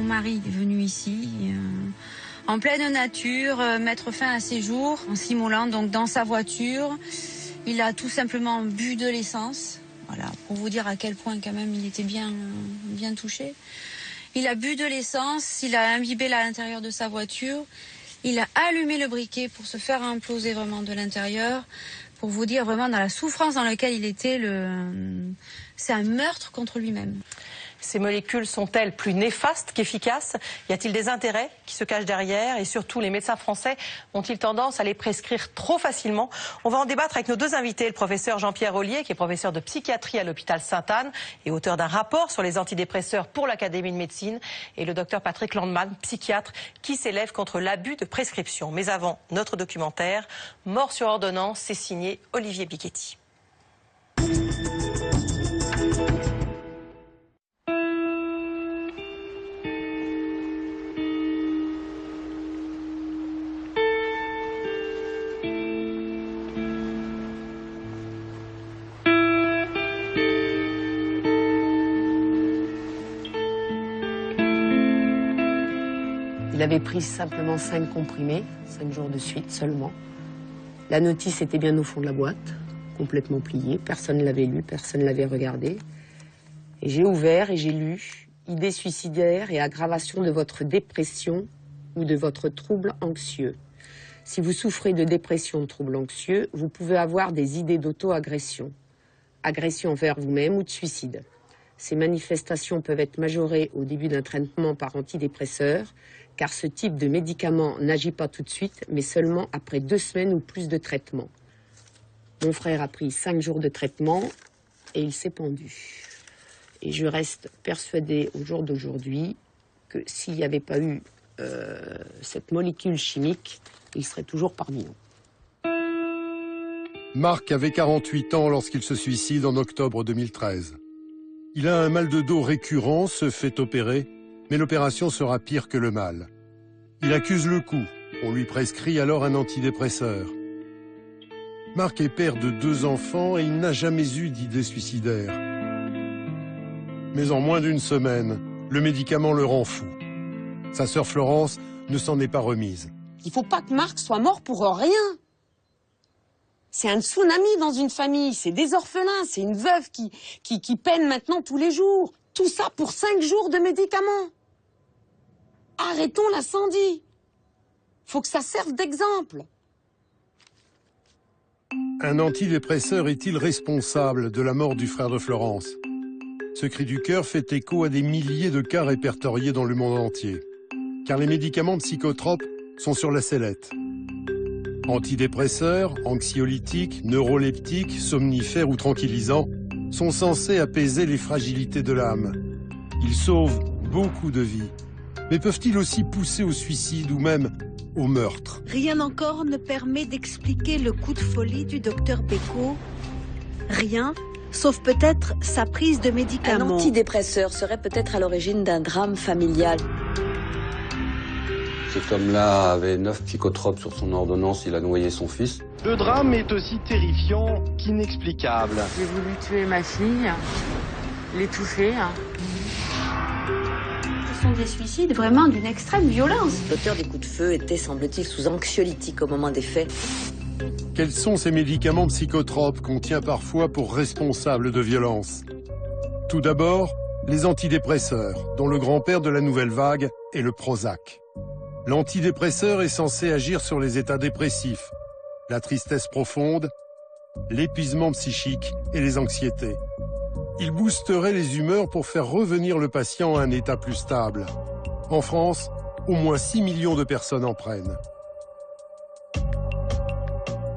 mari est venu ici, en pleine nature, mettre fin à ses jours, en s'immolant donc dans sa voiture. Il a tout simplement bu de l'essence. Voilà, pour vous dire à quel point quand même il était bien touché. Il a bu de l'essence, il a imbibé à l'intérieur de sa voiture. Il a allumé le briquet pour se faire imploser vraiment de l'intérieur. Pour vous dire vraiment dans la souffrance dans laquelle il était, c'est un meurtre contre lui-même. Ces molécules sont-elles plus néfastes qu'efficaces? Y a-t-il des intérêts qui se cachent derrière? Et surtout, les médecins français ont-ils tendance à les prescrire trop facilement? On va en débattre avec nos deux invités, le professeur Jean-Pierre Ollier, qui est professeur de psychiatrie à l'hôpital Sainte-Anne et auteur d'un rapport sur les antidépresseurs pour l'Académie de médecine, et le docteur Patrick Landman, psychiatre, qui s'élève contre l'abus de prescription. Mais avant, notre documentaire, Mort sur ordonnance, c'est signé Olivier Bichetti. Il avait pris simplement 5 comprimés, 5 jours de suite seulement. La notice était bien au fond de la boîte, complètement pliée. Personne ne l'avait lu, personne ne l'avait regardé. Et j'ai ouvert et j'ai lu « Idées suicidaires et aggravation de votre dépression ou de votre trouble anxieux. Si vous souffrez de dépression ou de trouble anxieux, vous pouvez avoir des idées d'auto-agression, agression envers vous-même ou de suicide. Ces manifestations peuvent être majorées au début d'un traitement par antidépresseur, car ce type de médicament n'agit pas tout de suite, mais seulement après 2 semaines ou plus de traitement. Mon frère a pris 5 jours de traitement et il s'est pendu. Et je reste persuadée au jour d'aujourd'hui que s'il n'y avait pas eu cette molécule chimique, il serait toujours parmi nous. Marc avait 48 ans lorsqu'il se suicide en octobre 2013. Il a un mal de dos récurrent, se fait opérer, mais l'opération sera pire que le mal. Il accuse le coup. On lui prescrit alors un antidépresseur. Marc est père de 2 enfants et il n'a jamais eu d'idée suicidaire. Mais en moins d'1 semaine, le médicament le rend fou. Sa sœur Florence ne s'en est pas remise. Il ne faut pas que Marc soit mort pour rien. C'est un tsunami dans une famille, c'est des orphelins, c'est une veuve qui peine maintenant tous les jours. Tout ça pour 5 jours de médicaments. Arrêtons l'incendie. Faut que ça serve d'exemple. Un antidépresseur est-il responsable de la mort du frère de Florence? Ce cri du cœur fait écho à des milliers de cas répertoriés dans le monde entier. Car les médicaments psychotropes sont sur la sellette. Antidépresseurs, anxiolytiques, neuroleptiques, somnifères ou tranquillisants sont censés apaiser les fragilités de l'âme. Ils sauvent beaucoup de vies. Mais peuvent-ils aussi pousser au suicide ou même au meurtre? Rien encore ne permet d'expliquer le coup de folie du docteur Bécaud. Rien, sauf peut-être sa prise de médicaments. Un antidépresseur serait peut-être à l'origine d'un drame familial. Cet homme-là avait 9 psychotropes sur son ordonnance, il a noyé son fils. Le drame est aussi terrifiant qu'inexplicable. J'ai voulu tuer ma fille, l'étouffer. Ce sont des suicides vraiment d'une extrême violence. L'auteur des coups de feu était, semble-t-il, sous anxiolytique au moment des faits. Quels sont ces médicaments psychotropes qu'on tient parfois pour responsables de violences? Tout d'abord, les antidépresseurs, dont le grand-père de la nouvelle vague est le Prozac. L'antidépresseur est censé agir sur les états dépressifs, la tristesse profonde, l'épuisement psychique et les anxiétés. Il boosterait les humeurs pour faire revenir le patient à un état plus stable. En France, au moins 6 millions de personnes en prennent.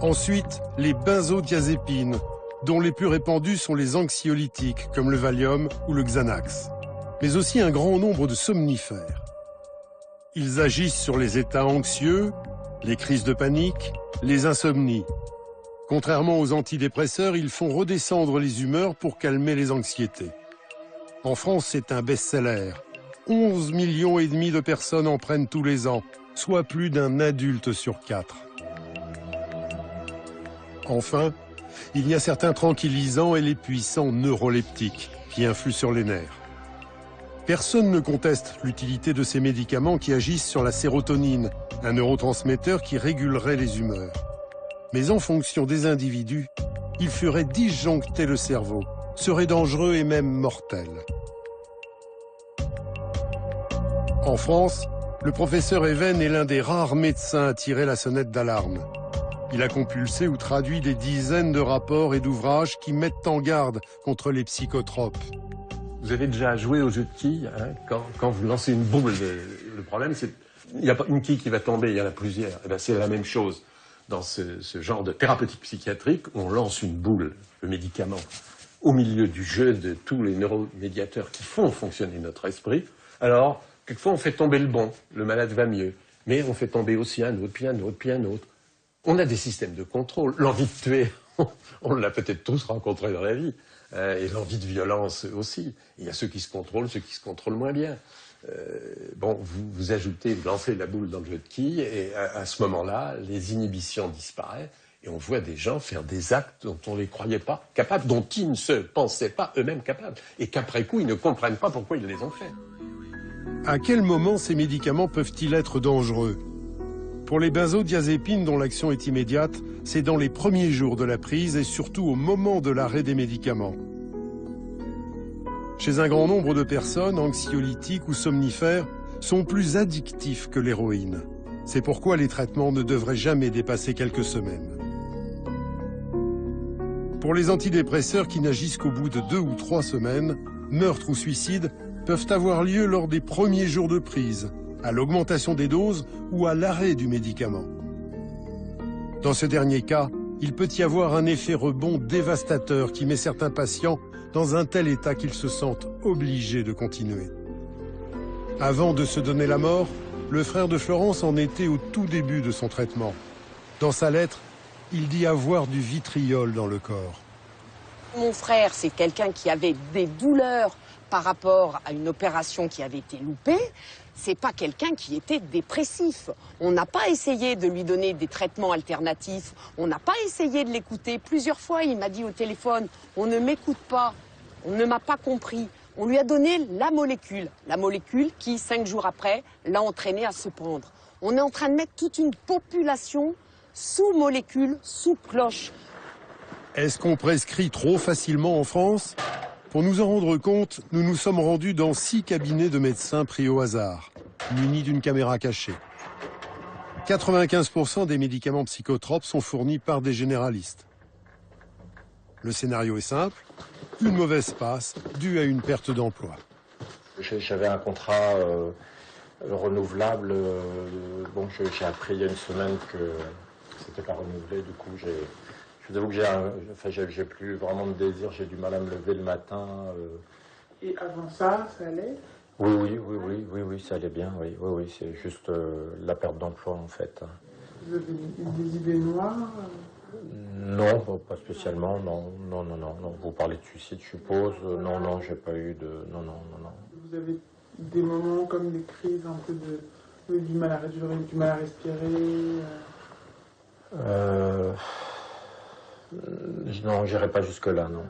Ensuite, les benzodiazépines, dont les plus répandus sont les anxiolytiques, comme le Valium ou le Xanax, mais aussi un grand nombre de somnifères. Ils agissent sur les états anxieux, les crises de panique, les insomnies. Contrairement aux antidépresseurs, ils font redescendre les humeurs pour calmer les anxiétés. En France, c'est un best-seller. 11,5 millions de personnes en prennent tous les ans, soit plus d'un adulte sur 4. Enfin, il y a certains tranquillisants et les puissants neuroleptiques qui influent sur les nerfs. Personne ne conteste l'utilité de ces médicaments qui agissent sur la sérotonine, un neurotransmetteur qui régulerait les humeurs. Mais en fonction des individus, il ferait disjoncter le cerveau, serait dangereux et même mortel. En France, le professeur Even est l'un des rares médecins à tirer la sonnette d'alarme. Il a compulsé ou traduit des dizaines de rapports et d'ouvrages qui mettent en garde contre les psychotropes. Vous avez déjà joué au jeu de quilles, hein, quand vous lancez une boule. Le problème, c'est qu'il n'y a pas une quille qui va tomber, il y en a plusieurs. Et bien, c'est la même chose dans ce genre de thérapeutique psychiatrique. On lance une boule, le médicament, au milieu du jeu de tous les neuromédiateurs qui font fonctionner notre esprit. Alors, quelquefois, on fait tomber le bon, le malade va mieux. Mais on fait tomber aussi un autre, puis un autre, puis un autre. On a des systèmes de contrôle. L'envie de tuer, on l'a peut-être tous rencontré dans la vie. Et l'envie de violence aussi. Il y a ceux qui se contrôlent, ceux qui se contrôlent moins bien. Vous ajoutez, vous lancez la boule dans le jeu de quilles, et à ce moment-là, les inhibitions disparaissent, et on voit des gens faire des actes dont on ne les croyait pas capables, dont ils ne se pensaient pas eux-mêmes capables, et qu'après coup, ils ne comprennent pas pourquoi ils les ont faits. À quel moment ces médicaments peuvent-ils être dangereux? Pour les benzodiazépines dont l'action est immédiate, c'est dans les premiers jours de la prise et surtout au moment de l'arrêt des médicaments. Chez un grand nombre de personnes, anxiolytiques ou somnifères sont plus addictifs que l'héroïne. C'est pourquoi les traitements ne devraient jamais dépasser quelques semaines. Pour les antidépresseurs qui n'agissent qu'au bout de 2 ou 3 semaines, meurtre ou suicide peuvent avoir lieu lors des premiers jours de prise, à l'augmentation des doses ou à l'arrêt du médicament. Dans ce dernier cas, il peut y avoir un effet rebond dévastateur qui met certains patients dans un tel état qu'ils se sentent obligés de continuer. Avant de se donner la mort, le frère de Florence en était au tout début de son traitement. Dans sa lettre, il dit avoir du vitriol dans le corps. Mon frère, c'est quelqu'un qui avait des douleurs par rapport à une opération qui avait été loupée. C'est pas quelqu'un qui était dépressif. On n'a pas essayé de lui donner des traitements alternatifs. On n'a pas essayé de l'écouter. Plusieurs fois, il m'a dit au téléphone, on ne m'écoute pas, on ne m'a pas compris. On lui a donné la molécule qui, 5 jours après, l'a entraîné à se pendre. On est en train de mettre toute une population sous molécule, sous cloche. Est-ce qu'on prescrit trop facilement en France? Pour nous en rendre compte, nous nous sommes rendus dans 6 cabinets de médecins pris au hasard, munis d'une caméra cachée. 95% des médicaments psychotropes sont fournis par des généralistes. Le scénario est simple, une mauvaise passe due à une perte d'emploi. J'avais un contrat renouvelable. J'ai appris il y a une semaine que c'était pas renouvelé. Du coup, je vous avoue que j'ai plus vraiment de désir. J'ai du mal à me lever le matin. Et avant ça allait? Oui, ça allait bien. Oui, c'est juste la perte d'emploi en fait. Vous avez des idées noires? Non, pas spécialement, non. Vous parlez de suicide, je suppose. Non, j'ai pas eu de... Non. Vous avez des moments comme des crises, un peu du mal à respirer Non, j'irai pas jusque-là, non.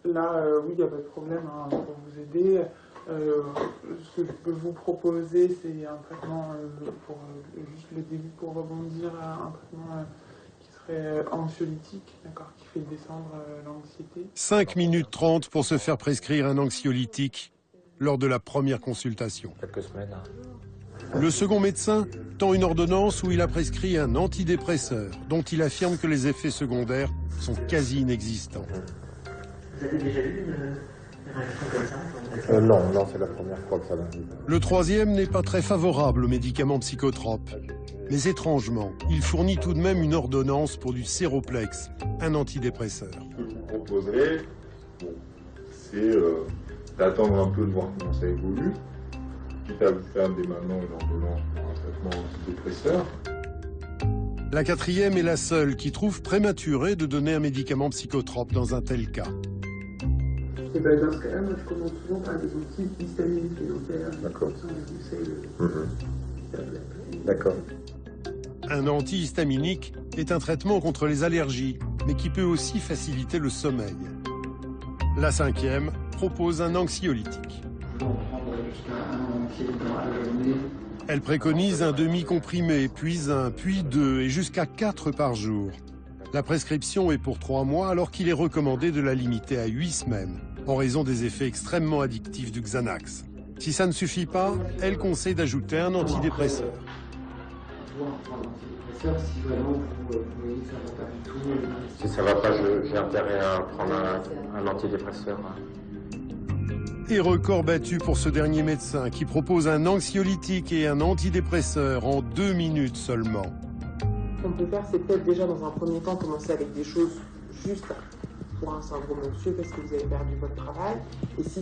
Là, oui, il n'y a pas de problème pour vous aider. Ce que je peux vous proposer, c'est un traitement pour juste le début, pour rebondir à un traitement qui serait anxiolytique, d'accord, qui fait descendre l'anxiété. 5 minutes 30 pour se faire prescrire un anxiolytique lors de la première consultation. Quelques semaines. Le second médecin tend une ordonnance où il a prescrit un antidépresseur, dont il affirme que les effets secondaires sont quasi inexistants. Vous avez déjà eu une réaction comme ça? Non, c'est la première fois que ça m'arrive. Le troisième n'est pas très favorable aux médicaments psychotropes. Mais étrangement, il fournit tout de même une ordonnance pour du Séroplex, un antidépresseur. Ce que je vous proposerais, c'est d'attendre un peu de voir comment ça évolue, quitte à vous faire dès maintenant une ordonnance pour un traitement antidépresseur. La quatrième est la seule qui trouve prématuré de donner un médicament psychotrope dans un tel cas. Et ben dans ce cas-là, moi je commence souvent par des antihistaminiques et D'accord. D'accord. Un antihistaminique est un traitement contre les allergies, mais qui peut aussi faciliter le sommeil. La cinquième propose un anxiolytique. Elle préconise un demi-comprimé, puis un, puis 2 et jusqu'à 4 par jour. La prescription est pour 3 mois alors qu'il est recommandé de la limiter à 8 semaines en raison des effets extrêmement addictifs du Xanax. Si ça ne suffit pas, elle conseille d'ajouter un antidépresseur. Si ça va pas, j'ai intérêt à prendre un antidépresseur. Et record battu pour ce dernier médecin qui propose un anxiolytique et un antidépresseur en 2 minutes seulement. Ce qu'on peut faire, c'est peut-être déjà dans un premier temps commencer avec des choses juste pour un syndrome anxieux parce que vous avez perdu votre travail. Et si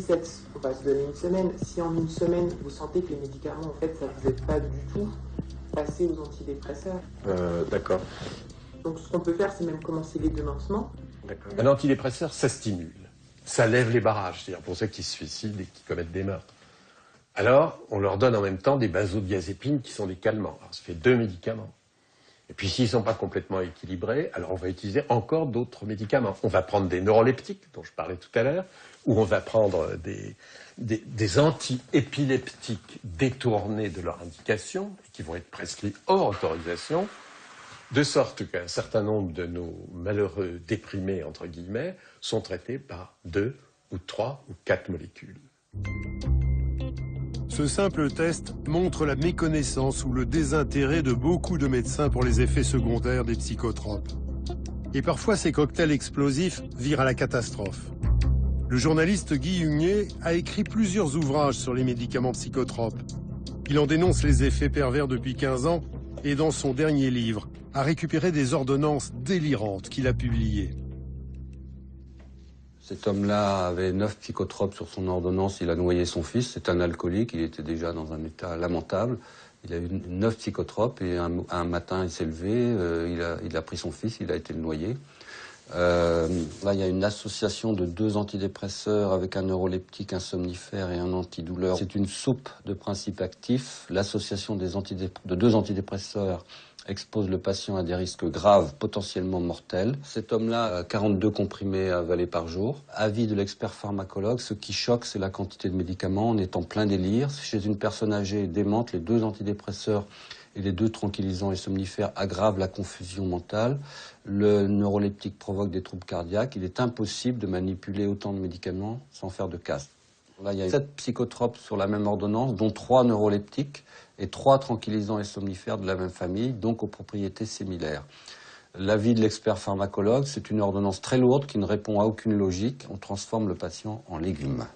on va se donner une semaine, si en une semaine vous sentez que les médicaments en fait ça vous aide pas du tout, passez aux antidépresseurs. D'accord. Donc ce qu'on peut faire, c'est même commencer les 2 maintenant. Un antidépresseur, ça stimule. Ça lève les barrages, c'est-à-dire pour ceux qui se suicident et qui commettent des meurtres. Alors, on leur donne en même temps des benzodiazépines qui sont des calmants. Alors, ça fait 2 médicaments. Et puis, s'ils ne sont pas complètement équilibrés, alors on va utiliser encore d'autres médicaments. On va prendre des neuroleptiques, dont je parlais tout à l'heure, ou on va prendre des anti-épileptiques détournés de leur indication, qui vont être prescrits hors autorisation, de sorte qu'un certain nombre de nos malheureux déprimés, entre guillemets, sont traités par 2 ou 3 ou 4 molécules. Ce simple test montre la méconnaissance ou le désintérêt de beaucoup de médecins pour les effets secondaires des psychotropes. Et parfois, ces cocktails explosifs virent à la catastrophe. Le journaliste Guy Hugnet a écrit plusieurs ouvrages sur les médicaments psychotropes. Il en dénonce les effets pervers depuis 15 ans et dans son dernier livre, a récupéré des ordonnances délirantes qu'il a publiées. Cet homme-là avait 9 psychotropes sur son ordonnance, il a noyé son fils, c'est un alcoolique, il était déjà dans un état lamentable. Il a eu 9 psychotropes et un matin il s'est levé, il a pris son fils, il a été noyé. Là il y a une association de 2 antidépresseurs avec un neuroleptique, un somnifère et un antidouleur. C'est une soupe de principes actifs. L'association de 2 antidépresseurs expose le patient à des risques graves, potentiellement mortels. Cet homme-là a 42 comprimés avalés par jour. Avis de l'expert pharmacologue, ce qui choque, c'est la quantité de médicaments. On est en plein délire. Chez une personne âgée et démente, les 2 antidépresseurs et les 2 tranquillisants et somnifères aggravent la confusion mentale. Le neuroleptique provoque des troubles cardiaques. Il est impossible de manipuler autant de médicaments sans faire de casse. Là, il y a 7 psychotropes sur la même ordonnance, dont 3 neuroleptiques et 3 tranquillisants et somnifères de la même famille, donc aux propriétés similaires. L'avis de l'expert pharmacologue, c'est une ordonnance très lourde qui ne répond à aucune logique. On transforme le patient en légume.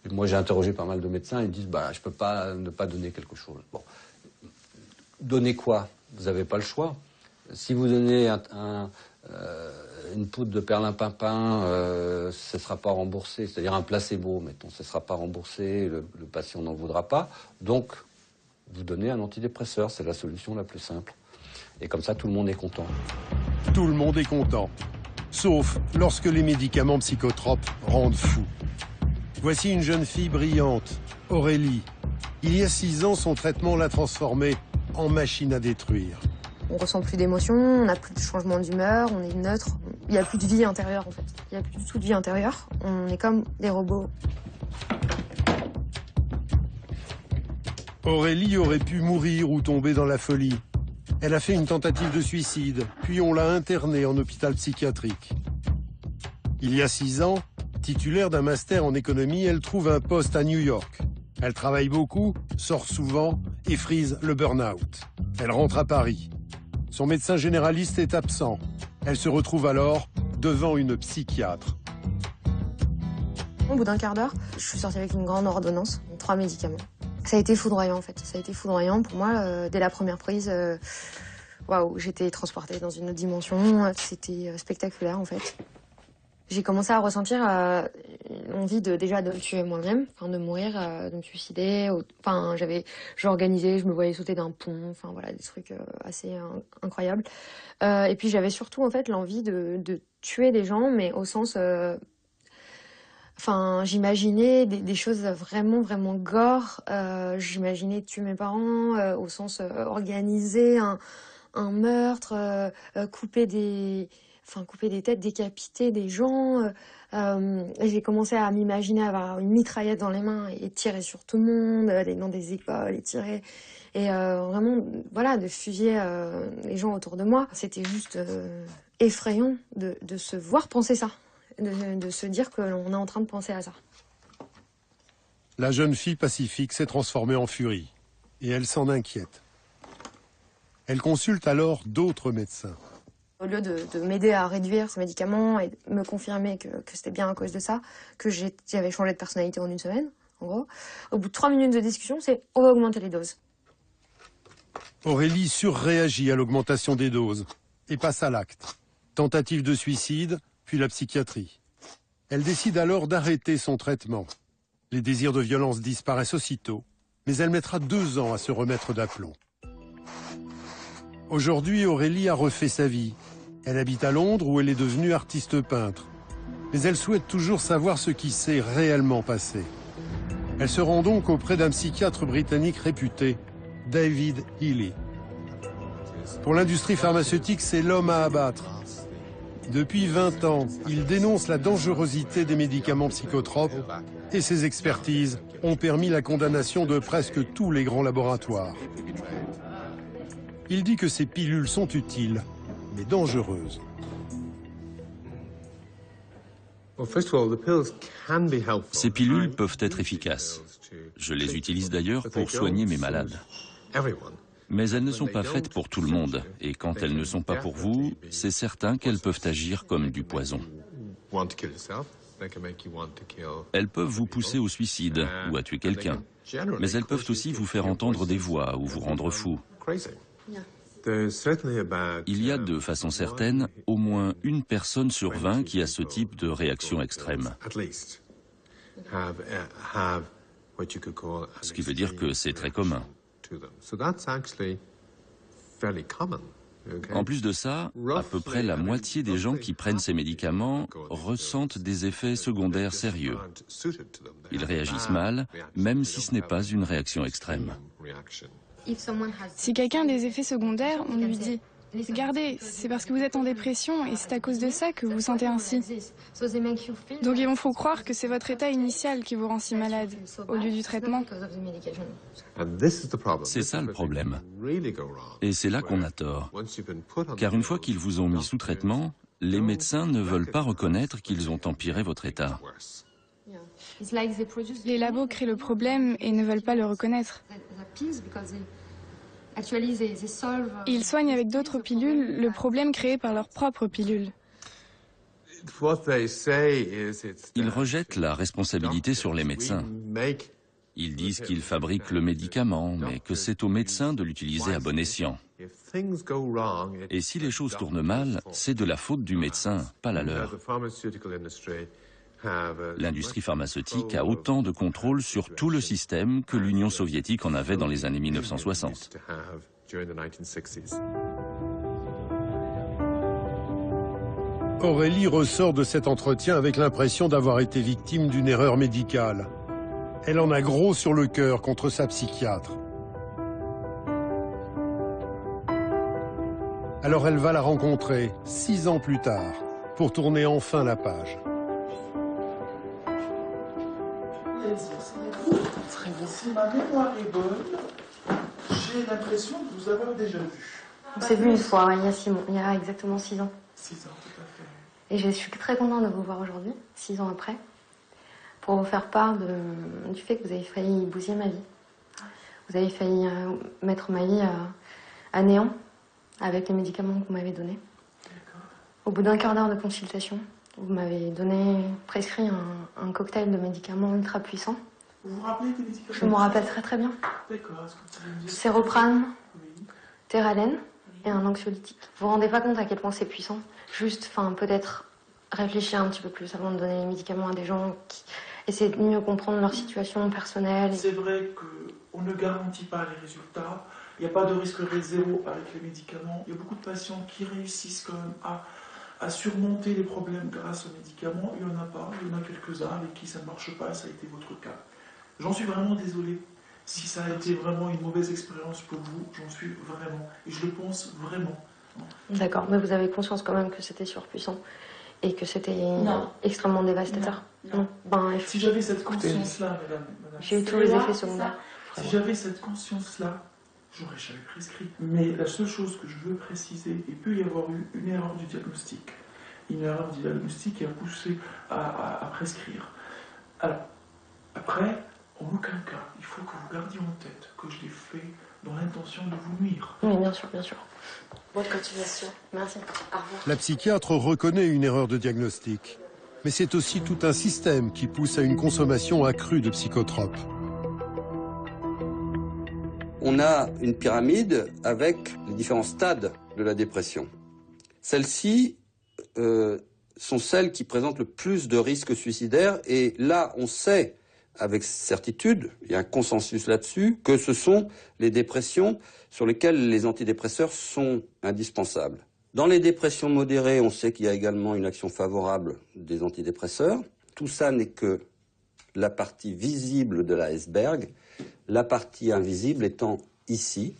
Et moi, j'ai interrogé pas mal de médecins, ils disent je ne peux pas ne pas donner quelque chose. Bon. Donnez quoi? Vous n'avez pas le choix. Si vous donnez une poudre de perlimpinpin, ce ne sera pas remboursé, c'est-à-dire un placebo, mettons, ce ne sera pas remboursé, le patient n'en voudra pas. Donc, vous donnez un antidépresseur, c'est la solution la plus simple. Et comme ça, tout le monde est content. Tout le monde est content, sauf lorsque les médicaments psychotropes rendent fou. Voici une jeune fille brillante, Aurélie. Il y a 6 ans, son traitement l'a transformée en machine à détruire. On ressent plus d'émotions, on n'a plus de changement d'humeur, on est neutre. Il n'y a plus de vie intérieure en fait. Il n'y a plus du tout de vie intérieure. On est comme des robots. Aurélie aurait pu mourir ou tomber dans la folie. Elle a fait une tentative de suicide, puis on l'a internée en hôpital psychiatrique. Il y a 6 ans, titulaire d'un master en économie, elle trouve un poste à New York. Elle travaille beaucoup, sort souvent et frise le burn-out. Elle rentre à Paris. Son médecin généraliste est absent. Elle se retrouve alors devant une psychiatre. Au bout d'un quart d'heure, je suis sortie avec une grande ordonnance, 3 médicaments. Ça a été foudroyant en fait. Ça a été foudroyant pour moi dès la première prise. Waouh, j'étais transportée dans une autre dimension. C'était spectaculaire en fait. J'ai commencé à ressentir l'envie de me tuer moi-même, de mourir, de me suicider. J'organisais, je me voyais sauter d'un pont, des trucs assez incroyables. Et puis j'avais surtout en fait l'envie de tuer des gens, mais au sens, j'imaginais des choses vraiment vraiment gore. J'imaginais tuer mes parents au sens organiser un meurtre, couper des têtes, décapiter des gens, J'ai commencé à m'imaginer avoir une mitraillette dans les mains et tirer sur tout le monde, aller dans des écoles et tirer. Et vraiment, voilà, de fusiller les gens autour de moi. C'était juste effrayant de se voir penser ça, de se dire qu'on est en train de penser à ça. La jeune fille pacifique s'est transformée en furie et elle s'en inquiète. Elle consulte alors d'autres médecins. Au lieu de m'aider à réduire ces médicaments et de me confirmer que c'était bien à cause de ça, que j'avais changé de personnalité en une semaine, en gros, au bout de 3 minutes de discussion, c'est on va augmenter les doses. Aurélie surréagit à l'augmentation des doses et passe à l'acte. Tentative de suicide, puis la psychiatrie. Elle décide alors d'arrêter son traitement. Les désirs de violence disparaissent aussitôt, mais elle mettra 2 ans à se remettre d'aplomb. Aujourd'hui, Aurélie a refait sa vie. Elle habite à Londres où elle est devenue artiste peintre. Mais elle souhaite toujours savoir ce qui s'est réellement passé. Elle se rend donc auprès d'un psychiatre britannique réputé, David Healy. Pour l'industrie pharmaceutique, c'est l'homme à abattre. Depuis 20 ans, il dénonce la dangerosité des médicaments psychotropes et ses expertises ont permis la condamnation de presque tous les grands laboratoires. Il dit que ces pilules sont utiles, mais dangereuses. Ces pilules peuvent être efficaces. Je les utilise d'ailleurs pour soigner mes malades. Mais elles ne sont pas faites pour tout le monde. Et quand elles ne sont pas pour vous, c'est certain qu'elles peuvent agir comme du poison. Elles peuvent vous pousser au suicide ou à tuer quelqu'un. Mais elles peuvent aussi vous faire entendre des voix ou vous rendre fou. Il y a de façon certaine au moins une personne sur 20 qui a ce type de réaction extrême. Ce qui veut dire que c'est très commun. En plus de ça, à peu près la moitié des gens qui prennent ces médicaments ressentent des effets secondaires sérieux. Ils réagissent mal, même si ce n'est pas une réaction extrême. Si quelqu'un a des effets secondaires, on lui dit « Regardez, c'est parce que vous êtes en dépression et c'est à cause de ça que vous vous sentez ainsi. » Donc il faut croire que c'est votre état initial qui vous rend si malade, au lieu du traitement. C'est ça le problème. Et c'est là qu'on a tort. Car une fois qu'ils vous ont mis sous traitement, les médecins ne veulent pas reconnaître qu'ils ont empiré votre état. Les labos créent le problème et ne veulent pas le reconnaître. Ils soignent avec d'autres pilules le problème créé par leurs propres pilules. Ils rejettent la responsabilité sur les médecins. Ils disent qu'ils fabriquent le médicament, mais que c'est aux médecins de l'utiliser à bon escient. Et si les choses tournent mal, c'est de la faute du médecin, pas la leur. L'industrie pharmaceutique a autant de contrôle sur tout le système que l'Union soviétique en avait dans les années 1960. Aurélie ressort de cet entretien avec l'impression d'avoir été victime d'une erreur médicale. Elle en a gros sur le cœur contre sa psychiatre. Alors elle va la rencontrer 6 ans plus tard pour tourner enfin la page. Si ma mémoire est bonne, j'ai l'impression de vous avoir déjà vu. On s'est vu une fois, il y a 6 mois, il y a exactement 6 ans. 6 ans, tout à fait. Et je suis très contente de vous voir aujourd'hui, 6 ans après, pour vous faire part du fait que vous avez failli bousiller ma vie. Vous avez failli mettre ma vie à néant avec les médicaments que vous m'avez donnés. Au bout d'un quart d'heure de consultation, vous m'avez prescrit un cocktail de médicaments ultra puissants. Vous vous rappelez des médicaments? Je m'en rappelle très très bien. D'accord, est-ce que vous pouvez me dire? Séroprane, oui. Théralène et un anxiolytique. Vous vous rendez pas compte à quel point c'est puissant? Juste, peut-être réfléchir un petit peu plus avant de donner les médicaments à des gens qui essaient de mieux comprendre leur situation personnelle. C'est vrai qu'on ne garantit pas les résultats. Il n'y a pas de risque zéro avec les médicaments. Il y a beaucoup de patients qui réussissent quand même à surmonter les problèmes grâce aux médicaments. Il n'y en a pas. Il y en a quelques-uns avec qui ça ne marche pas. Ça a été votre cas. J'en suis vraiment désolé. Si ça a été vraiment une mauvaise expérience pour vous, j'en suis vraiment. Et je le pense vraiment. D'accord, mais vous avez conscience quand même que c'était surpuissant. et que c'était extrêmement dévastateur. Non. Si j'avais cette conscience-là, madame, j'ai eu tous les effets secondaires. Si j'avais cette conscience-là, j'aurais jamais prescrit. Mais la seule chose que je veux préciser, il peut y avoir eu une erreur du diagnostic. Une erreur du diagnostic qui a poussé à prescrire. Alors, après, en aucun cas, il faut que vous gardiez en tête que je l'ai fait dans l'intention de vous nuire. Oui, bien sûr, bien sûr. Bonne continuation. Merci. Au revoir. La psychiatre reconnaît une erreur de diagnostic. Mais c'est aussi tout un système qui pousse à une consommation accrue de psychotropes. On a une pyramide avec les différents stades de la dépression. Celles-ci sont celles qui présentent le plus de risques suicidaires. Et là, on sait avec certitude, il y a un consensus là-dessus, que ce sont les dépressions sur lesquelles les antidépresseurs sont indispensables. Dans les dépressions modérées, on sait qu'il y a également une action favorable des antidépresseurs. Tout ça n'est que la partie visible de l'iceberg, la partie invisible étant ici,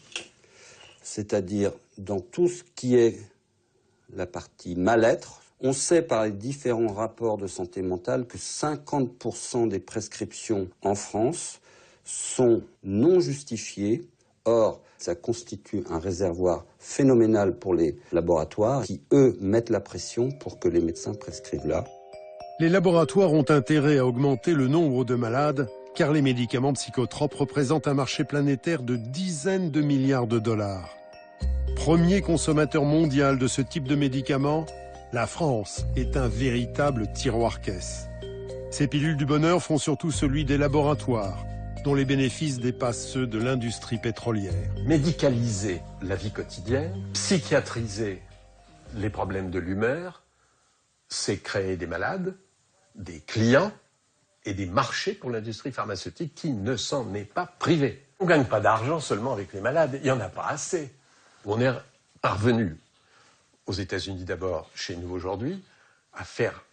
c'est-à-dire dans tout ce qui est la partie mal-être. On sait par les différents rapports de santé mentale que 50% des prescriptions en France sont non justifiées. Or, ça constitue un réservoir phénoménal pour les laboratoires qui, eux, mettent la pression pour que les médecins prescrivent là. Les laboratoires ont intérêt à augmenter le nombre de malades, car les médicaments psychotropes représentent un marché planétaire de dizaines de milliards de dollars. Premier consommateur mondial de ce type de médicaments, la France est un véritable tiroir-caisse. Ces pilules du bonheur font surtout celui des laboratoires, dont les bénéfices dépassent ceux de l'industrie pétrolière. Médicaliser la vie quotidienne, psychiatriser les problèmes de l'humeur, c'est créer des malades, des clients et des marchés pour l'industrie pharmaceutique qui ne s'en est pas privée. On ne gagne pas d'argent seulement avec les malades, il n'y en a pas assez. On est parvenu, aux États-Unis d'abord, chez nous aujourd'hui, à faire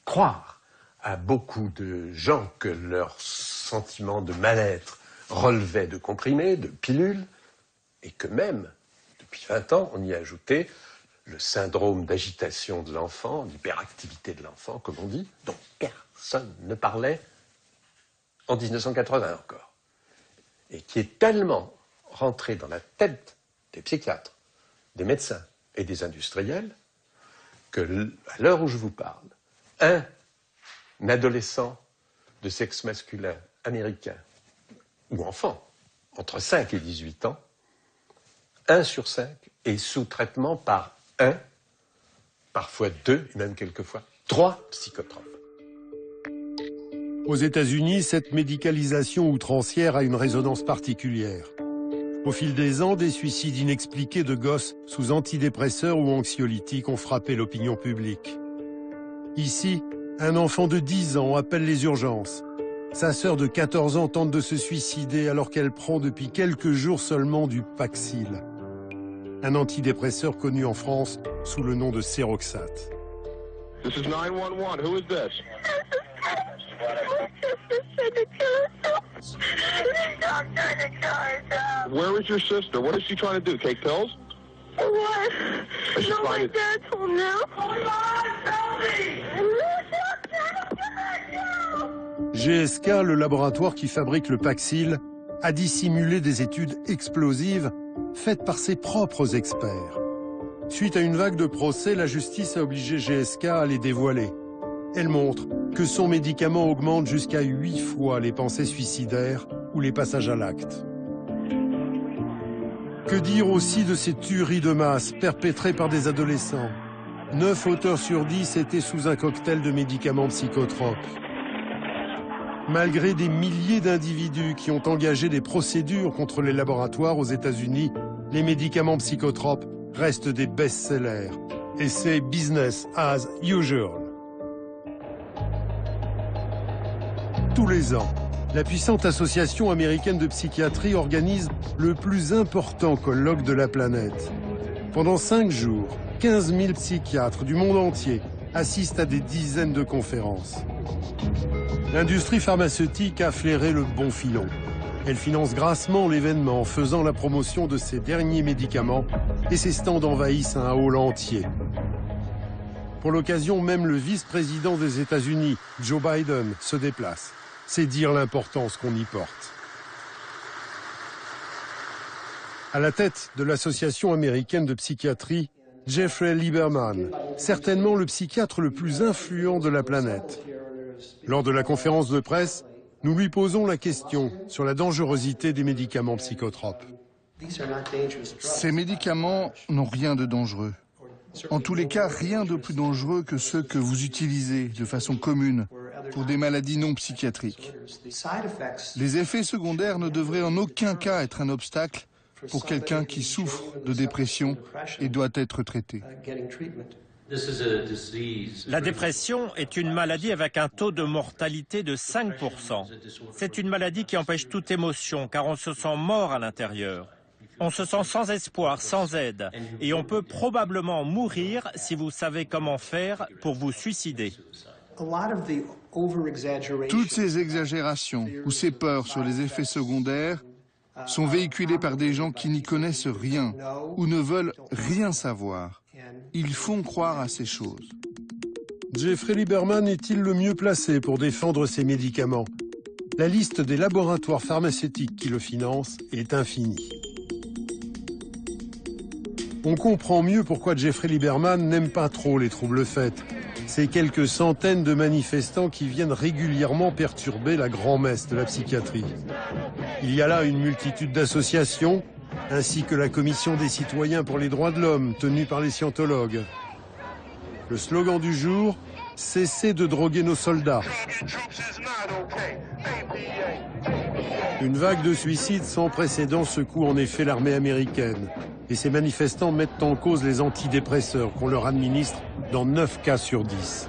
croire à beaucoup de gens que leur sentiment de mal-être relevait de comprimés, de pilules, et que même, depuis 20 ans, on y a ajouté le syndrome d'agitation de l'enfant, d'hyperactivité de l'enfant, comme on dit, dont personne ne parlait en 1980 encore, et qui est tellement rentré dans la tête des psychiatres, des médecins et des industriels, que à l'heure où je vous parle, un adolescent de sexe masculin américain, ou enfant, entre 5 et 18 ans, 1 sur 5 est sous traitement par 1, parfois 2, et même quelquefois 3 psychotropes. Aux États-Unis, cette médicalisation outrancière a une résonance particulière. Au fil des ans, des suicides inexpliqués de gosses sous antidépresseurs ou anxiolytiques ont frappé l'opinion publique. Ici, un enfant de 10 ans appelle les urgences. Sa sœur de 14 ans tente de se suicider alors qu'elle prend depuis quelques jours seulement du Paxil, un antidépresseur connu en France sous le nom de Seroxat. This is 911. Who is this? Where is your sister? What is she trying to do? Take pills? What? No, my dad told me. GSK, le laboratoire qui fabrique le Paxil, a dissimulé des études explosives faites par ses propres experts. Suite à une vague de procès, la justice a obligé GSK à les dévoiler. Elle montre que son médicament augmente jusqu'à 8 fois les pensées suicidaires ou les passages à l'acte. Que dire aussi de ces tueries de masse perpétrées par des adolescents? 9 auteurs sur 10 étaient sous un cocktail de médicaments psychotropes. Malgré des milliers d'individus qui ont engagé des procédures contre les laboratoires aux États-Unis, les médicaments psychotropes restent des best-sellers. Et c'est business as usual. Tous les ans, la puissante association américaine de psychiatrie organise le plus important colloque de la planète. Pendant 5 jours, 15 000 psychiatres du monde entier assistent à des dizaines de conférences. L'industrie pharmaceutique a flairé le bon filon. Elle finance grassement l'événement en faisant la promotion de ses derniers médicaments et ses stands envahissent un hall entier. Pour l'occasion, même le vice-président des États-Unis, Joe Biden, se déplace. C'est dire l'importance qu'on y porte. À la tête de l'Association américaine de psychiatrie, Jeffrey Lieberman, certainement le psychiatre le plus influent de la planète. Lors de la conférence de presse, nous lui posons la question sur la dangerosité des médicaments psychotropes. Ces médicaments n'ont rien de dangereux. En tous les cas, rien de plus dangereux que ceux que vous utilisez de façon commune pour des maladies non psychiatriques. Les effets secondaires ne devraient en aucun cas être un obstacle pour quelqu'un qui souffre de dépression et doit être traité. La dépression est une maladie avec un taux de mortalité de 5%. C'est une maladie qui empêche toute émotion car on se sent mort à l'intérieur. On se sent sans espoir, sans aide et on peut probablement mourir si vous savez comment faire pour vous suicider. Toutes ces exagérations ou ces peurs sur les effets secondaires sont véhiculées par des gens qui n'y connaissent rien ou ne veulent rien savoir. Ils font croire à ces choses. Jeffrey Lieberman est-il le mieux placé pour défendre ces médicaments? La liste des laboratoires pharmaceutiques qui le financent est infinie. On comprend mieux pourquoi Jeffrey Lieberman n'aime pas trop les troubles faits. Ces quelques centaines de manifestants qui viennent régulièrement perturber la grand-messe de la psychiatrie. Il y a là une multitude d'associations, ainsi que la Commission des citoyens pour les droits de l'homme, tenue par les scientologues. Le slogan du jour, « Cessez de droguer nos soldats ». Une vague de suicides sans précédent secoue en effet l'armée américaine. Et ces manifestants mettent en cause les antidépresseurs qu'on leur administre dans 9 cas sur 10.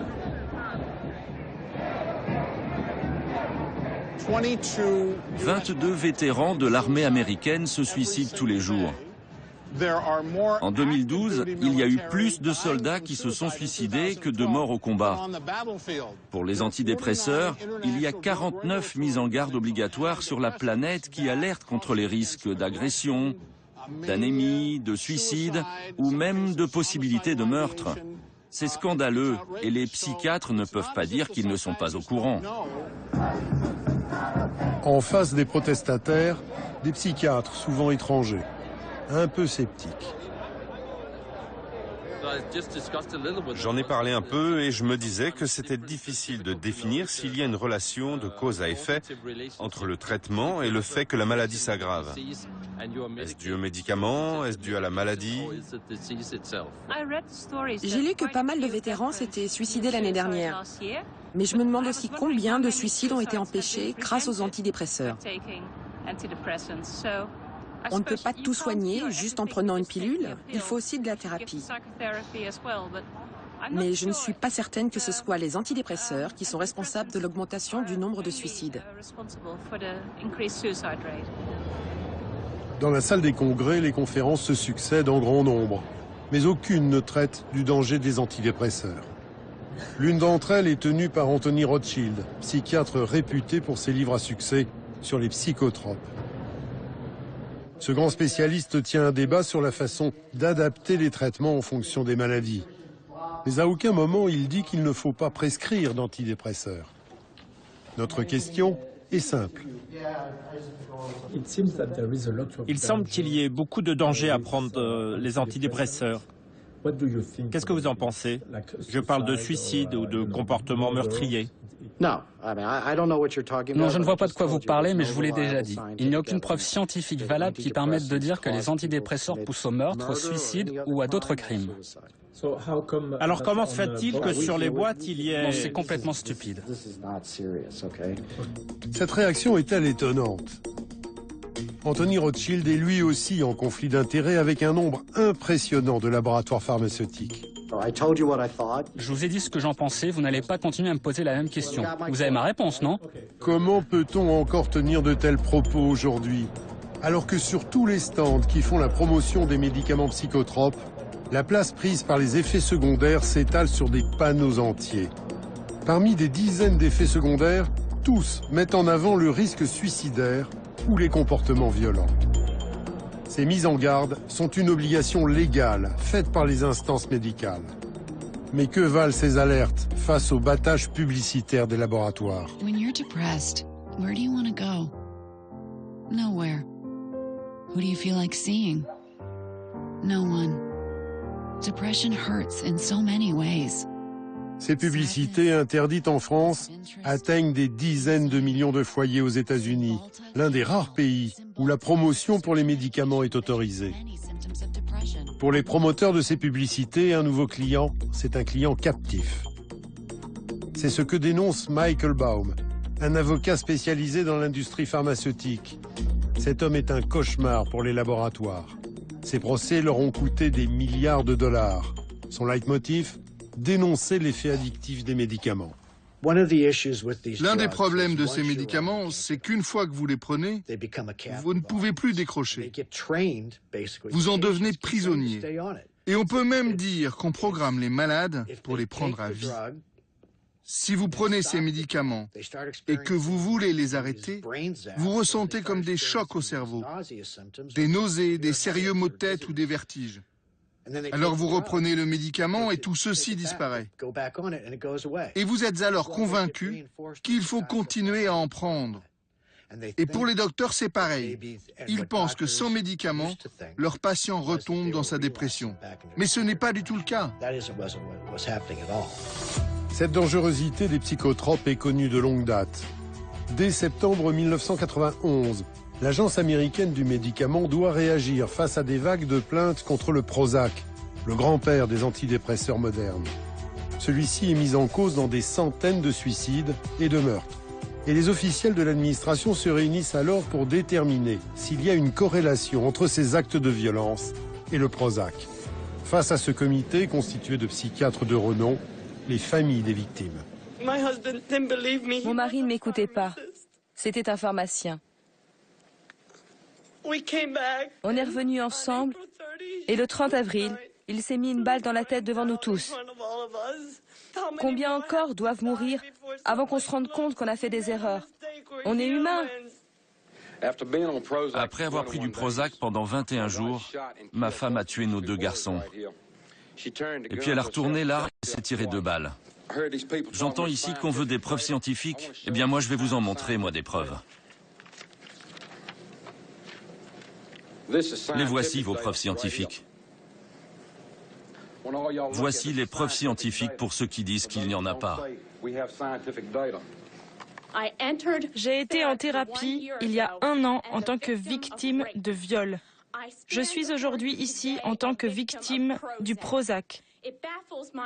22 vétérans de l'armée américaine se suicident tous les jours. En 2012, il y a eu plus de soldats qui se sont suicidés que de morts au combat. Pour les antidépresseurs, il y a 49 mises en garde obligatoires sur la planète qui alertent contre les risques d'agression, d'anémie, de suicide ou même de possibilité de meurtre. C'est scandaleux et les psychiatres ne peuvent pas dire qu'ils ne sont pas au courant. En face des protestataires, des psychiatres, souvent étrangers, un peu sceptiques. J'en ai parlé un peu et je me disais que c'était difficile de définir s'il y a une relation de cause à effet entre le traitement et le fait que la maladie s'aggrave. Est-ce dû au médicament? Est-ce dû à la maladie? J'ai lu que pas mal de vétérans s'étaient suicidés l'année dernière. Mais je me demande aussi combien de suicides ont été empêchés grâce aux antidépresseurs. On ne peut pas tout soigner juste en prenant une pilule, il faut aussi de la thérapie. Mais je ne suis pas certaine que ce soit les antidépresseurs qui sont responsables de l'augmentation du nombre de suicides. Dans la salle des congrès, les conférences se succèdent en grand nombre, mais aucune ne traite du danger des antidépresseurs. L'une d'entre elles est tenue par Anthony Rothschild, psychiatre réputé pour ses livres à succès sur les psychotropes. Ce grand spécialiste tient un débat sur la façon d'adapter les traitements en fonction des maladies. Mais à aucun moment il dit qu'il ne faut pas prescrire d'antidépresseurs. Notre question est simple. Il semble qu'il y ait beaucoup de danger à prendre les antidépresseurs. Qu'est-ce que vous en pensez? Je parle de suicide ou de comportement meurtrier. Non, je ne vois pas de quoi vous parlez, mais je vous l'ai déjà dit. Il n'y a aucune preuve scientifique valable qui permette de dire que les antidépresseurs poussent au meurtre, au suicide ou à d'autres crimes. Alors comment se fait-il que sur les boîtes il y ait... Non, c'est complètement stupide. Cette réaction est-elle étonnante? Anthony Rothschild est lui aussi en conflit d'intérêts avec un nombre impressionnant de laboratoires pharmaceutiques. Je vous ai dit ce que j'en pensais, vous n'allez pas continuer à me poser la même question. Vous avez ma réponse, non? Comment peut-on encore tenir de tels propos aujourd'hui, alors que sur tous les stands qui font la promotion des médicaments psychotropes, la place prise par les effets secondaires s'étale sur des panneaux entiers. Parmi des dizaines d'effets secondaires, tous mettent en avant le risque suicidaire ou les comportements violents. Ces mises en garde sont une obligation légale faite par les instances médicales. Mais que valent ces alertes face au battage publicitaire des laboratoires? When you're depressed, where do you want to go? Nowhere. Who do you feel like seeing? No one. Depression hurts in so many ways. Ces publicités interdites en France atteignent des dizaines de millions de foyers aux États-Unis, l'un des rares pays où la promotion pour les médicaments est autorisée. Pour les promoteurs de ces publicités, un nouveau client, c'est un client captif. C'est ce que dénonce Michael Baum, un avocat spécialisé dans l'industrie pharmaceutique. Cet homme est un cauchemar pour les laboratoires. Ces procès leur ont coûté des milliards de dollars. Son leitmotiv, dénoncer l'effet addictif des médicaments. L'un des problèmes de ces médicaments, c'est qu'une fois que vous les prenez, vous ne pouvez plus décrocher. Vous en devenez prisonnier. Et on peut même dire qu'on programme les malades pour les prendre à vie. Si vous prenez ces médicaments et que vous voulez les arrêter, vous ressentez comme des chocs au cerveau, des nausées, des sérieux maux de tête ou des vertiges. Alors vous reprenez le médicament et tout ceci disparaît. Et vous êtes alors convaincu qu'il faut continuer à en prendre. Et pour les docteurs, c'est pareil. Ils pensent que sans médicaments, leur patient retombe dans sa dépression. Mais ce n'est pas du tout le cas. Cette dangerosité des psychotropes est connue de longue date. Dès septembre 1991, l'Agence américaine du médicament doit réagir face à des vagues de plaintes contre le Prozac, le grand-père des antidépresseurs modernes. Celui-ci est mis en cause dans des centaines de suicides et de meurtres. Et les officiels de l'administration se réunissent alors pour déterminer s'il y a une corrélation entre ces actes de violence et le Prozac. Face à ce comité constitué de psychiatres de renom, les familles des victimes. Mon mari ne m'écoutait pas. C'était un pharmacien. On est revenus ensemble et le 30 avril, il s'est mis une balle dans la tête devant nous tous. Combien encore doivent mourir avant qu'on se rende compte qu'on a fait des erreurs? On est humains. Après avoir pris du Prozac pendant 21 jours, ma femme a tué nos 2 garçons. Et puis elle a retourné l'arme et s'est tiré 2 balles. J'entends ici qu'on veut des preuves scientifiques. Eh bien moi je vais vous en montrer, moi, des preuves. Les voici, vos preuves scientifiques. Voici les preuves scientifiques pour ceux qui disent qu'il n'y en a pas. J'ai été en thérapie il y a 1 an en tant que victime de viol. Je suis aujourd'hui ici en tant que victime du Prozac.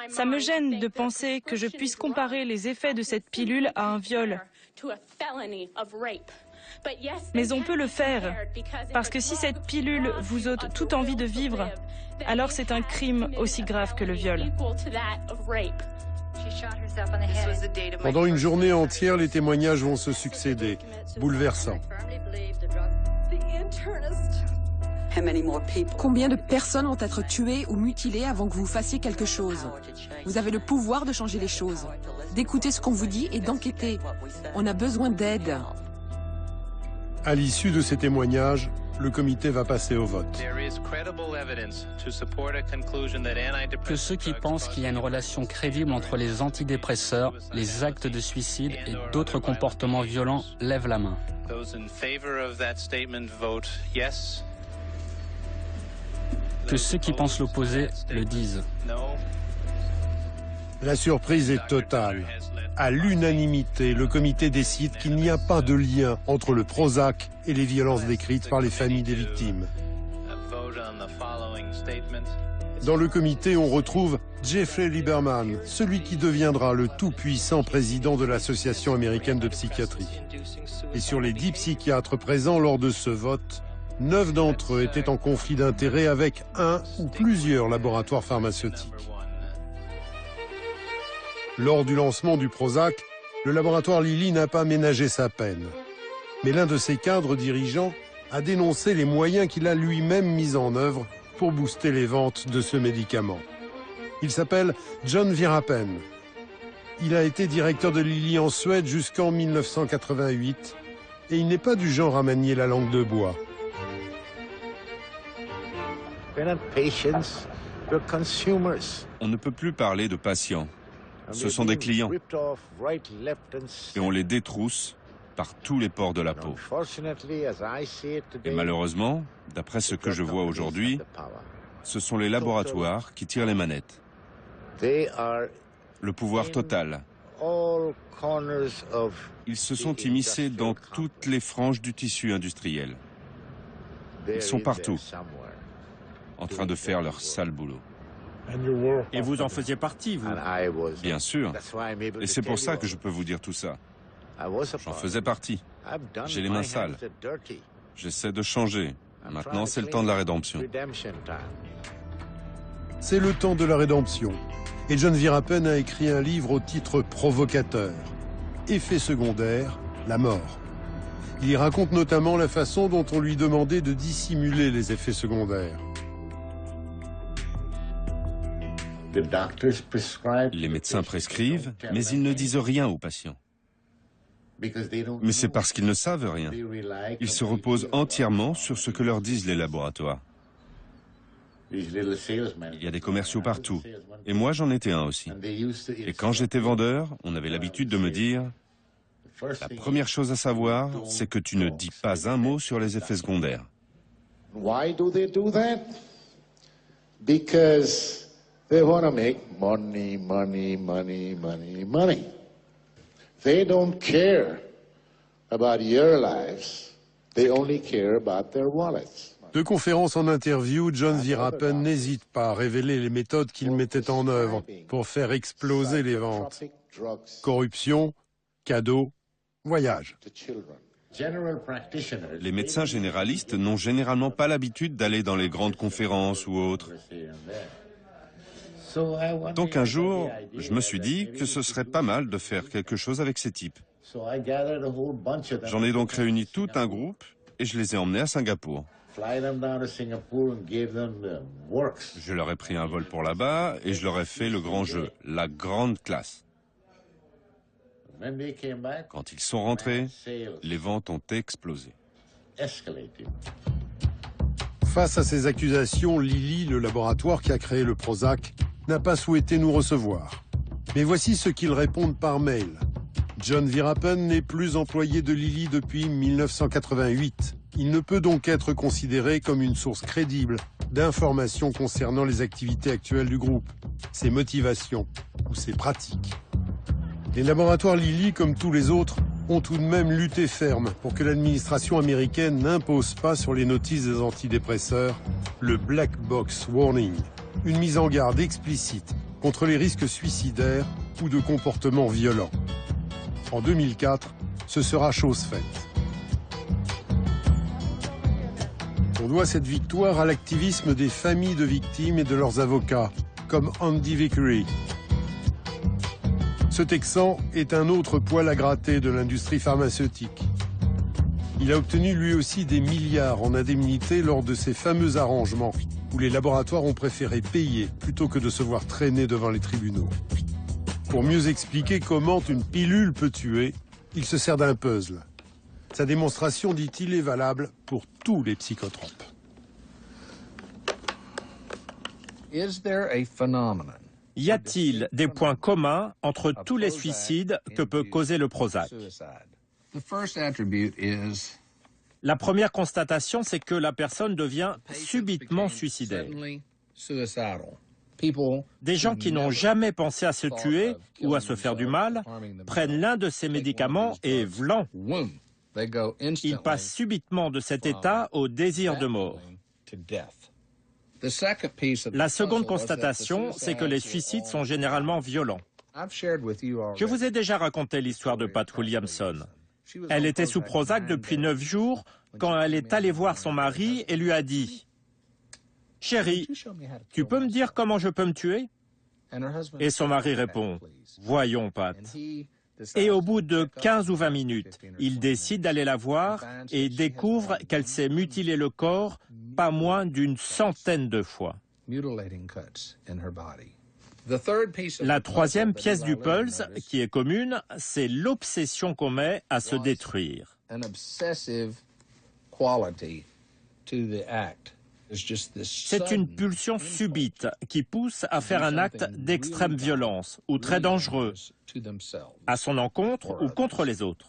Ça me gêne de penser que je puisse comparer les effets de cette pilule à un viol. Mais on peut le faire, parce que si cette pilule vous ôte toute envie de vivre, alors c'est un crime aussi grave que le viol. Pendant une journée entière, les témoignages vont se succéder, bouleversants. Combien de personnes vont être tuées ou mutilées avant que vous fassiez quelque chose? Vous avez le pouvoir de changer les choses, d'écouter ce qu'on vous dit et d'enquêter. On a besoin d'aide. À l'issue de ces témoignages, le comité va passer au vote. Que ceux qui pensent qu'il y a une relation crédible entre les antidépresseurs, les actes de suicide et d'autres comportements violents lèvent la main. Que ceux qui pensent l'opposé le disent. La surprise est totale. À l'unanimité, le comité décide qu'il n'y a pas de lien entre le Prozac et les violences décrites par les familles des victimes. Dans le comité, on retrouve Jeffrey Lieberman, celui qui deviendra le tout-puissant président de l'Association américaine de psychiatrie. Et sur les 10 psychiatres présents lors de ce vote, 9 d'entre eux étaient en conflit d'intérêts avec un ou plusieurs laboratoires pharmaceutiques. Lors du lancement du Prozac, le laboratoire Lilly n'a pas ménagé sa peine. Mais l'un de ses cadres dirigeants a dénoncé les moyens qu'il a lui-même mis en œuvre pour booster les ventes de ce médicament. Il s'appelle John Virapen. Il a été directeur de Lilly en Suède jusqu'en 1988 et il n'est pas du genre à manier la langue de bois. On ne peut plus parler de patients. Ce sont des clients. Et on les détrousse par tous les pores de la peau. Et malheureusement, d'après ce que je vois aujourd'hui, ce sont les laboratoires qui tirent les manettes. Le pouvoir total. Ils se sont immiscés dans toutes les franges du tissu industriel. Ils sont partout, en train de faire leur sale boulot. Et vous en faisiez partie, vous? Bien sûr. Et c'est pour ça que je peux vous dire tout ça. J'en faisais partie. J'ai les mains sales. J'essaie de changer. Maintenant, c'est le temps de la rédemption. C'est le temps de la rédemption. Et John Virapen a écrit un livre au titre provocateur. Effet secondaire, la mort. Il y raconte notamment la façon dont on lui demandait de dissimuler les effets secondaires. Les médecins prescrivent, mais ils ne disent rien aux patients. Mais c'est parce qu'ils ne savent rien. Ils se reposent entièrement sur ce que leur disent les laboratoires. Il y a des commerciaux partout. Et moi, j'en étais un aussi. Et quand j'étais vendeur, on avait l'habitude de me dire « La première chose à savoir, c'est que tu ne dis pas un mot sur les effets secondaires. » They want to make money, money, money, money, money. They don't care about your lives. They only care about their wallets. De conférence en interview, John Virapen n'hésite pas à révéler les méthodes qu'il mettait en œuvre pour faire exploser les ventes. Corruption, cadeaux, voyages. Les médecins généralistes n'ont généralement pas l'habitude d'aller dans les grandes conférences ou autres. Donc un jour, je me suis dit que ce serait pas mal de faire quelque chose avec ces types. J'en ai donc réuni tout un groupe et je les ai emmenés à Singapour. Je leur ai pris un vol pour là-bas et je leur ai fait le grand jeu, la grande classe. Quand ils sont rentrés, les ventes ont explosé. Face à ces accusations, Lilly, le laboratoire qui a créé le Prozac, n'a pas souhaité nous recevoir. Mais voici ce qu'ils répondent par mail. John Virapen n'est plus employé de Lilly depuis 1988. Il ne peut donc être considéré comme une source crédible d'informations concernant les activités actuelles du groupe, ses motivations ou ses pratiques. Les laboratoires Lilly, comme tous les autres, ont tout de même lutté ferme pour que l'administration américaine n'impose pas sur les notices des antidépresseurs le Black Box Warning, une mise en garde explicite contre les risques suicidaires ou de comportements violents. En 2004, ce sera chose faite. On doit cette victoire à l'activisme des familles de victimes et de leurs avocats, comme Andy Vickery. Ce Texan est un autre poil à gratter de l'industrie pharmaceutique. Il a obtenu lui aussi des milliards en indemnités lors de ces fameux arrangements où les laboratoires ont préféré payer plutôt que de se voir traîner devant les tribunaux. Pour mieux expliquer comment une pilule peut tuer, il se sert d'un puzzle. Sa démonstration, dit-il, est valable pour tous les psychotropes. Y a-t-il des points communs entre tous les suicides que peut causer le Prozac? La première constatation, c'est que la personne devient subitement suicidaire. Des gens qui n'ont jamais pensé à se tuer ou à se faire du mal prennent l'un de ces médicaments et vlan, ils passent subitement de cet état au désir de mort. La seconde constatation, c'est que les suicides sont généralement violents. Je vous ai déjà raconté l'histoire de Pat Williamson. Elle était sous Prozac depuis 9 jours quand elle est allée voir son mari et lui a dit « Chérie, tu peux me dire comment je peux me tuer ?» Et son mari répond « Voyons, Pat. » Et au bout de 15 ou 20 minutes, il décide d'aller la voir et découvre qu'elle s'est mutilé le corps pas moins d'une centaine de fois. La troisième pièce du puzzle, qui est commune, c'est l'obsession qu'on met à se détruire. C'est une pulsion subite qui pousse à faire un acte d'extrême violence ou très dangereux à son encontre ou contre les autres.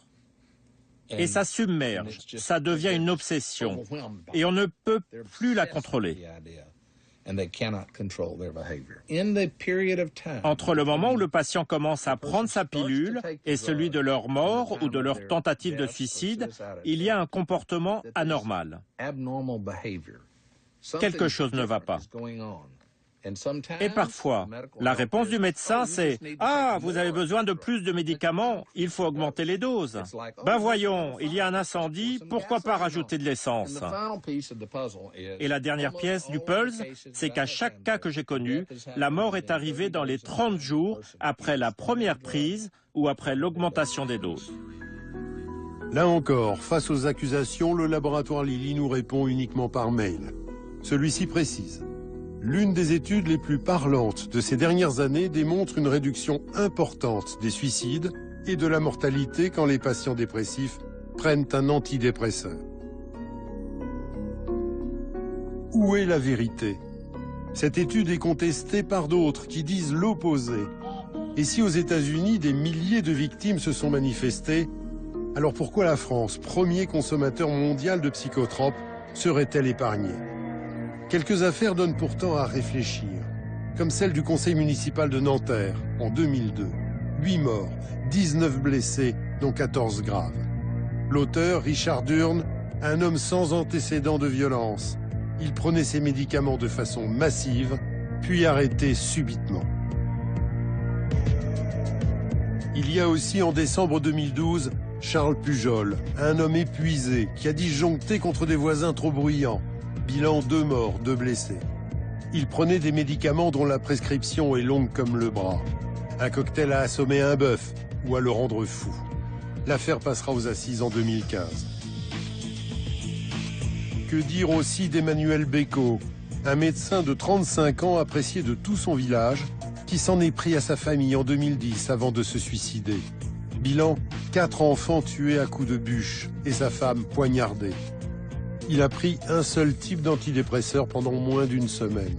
Et ça submerge, ça devient une obsession et on ne peut plus la contrôler. Entre le moment où le patient commence à prendre sa pilule et celui de leur mort ou de leur tentative de suicide, il y a un comportement anormal. Quelque chose ne va pas. Et parfois, la réponse du médecin, c'est « Ah, vous avez besoin de plus de médicaments, il faut augmenter les doses. » Ben voyons, il y a un incendie, pourquoi pas rajouter de l'essence? Et la dernière pièce du puzzle, c'est qu'à chaque cas que j'ai connu, la mort est arrivée dans les 30 jours après la première prise ou après l'augmentation des doses. Là encore, face aux accusations, le laboratoire Lilly nous répond uniquement par mail. Celui-ci précise: l'une des études les plus parlantes de ces dernières années démontre une réduction importante des suicides et de la mortalité quand les patients dépressifs prennent un antidépresseur. Où est la vérité? Cette étude est contestée par d'autres qui disent l'opposé. Et si aux États-Unis, des milliers de victimes se sont manifestées, alors pourquoi la France, premier consommateur mondial de psychotropes, serait-elle épargnée? Quelques affaires donnent pourtant à réfléchir, comme celle du conseil municipal de Nanterre en 2002. 8 morts, 19 blessés, dont 14 graves. L'auteur, Richard Durn, un homme sans antécédent de violence. Il prenait ses médicaments de façon massive, puis arrêté subitement. Il y a aussi en décembre 2012, Charles Pujol, un homme épuisé qui a disjoncté contre des voisins trop bruyants. Bilan 2 morts, 2 blessés. Il prenait des médicaments dont la prescription est longue comme le bras. Un cocktail à assommer un bœuf ou à le rendre fou. L'affaire passera aux assises en 2015. Que dire aussi d'Emmanuel Bécaud, un médecin de 35 ans apprécié de tout son village, qui s'en est pris à sa famille en 2010 avant de se suicider. Bilan, 4 enfants tués à coups de bûche et sa femme poignardée. Il a pris un seul type d'antidépresseur pendant moins d'1 semaine.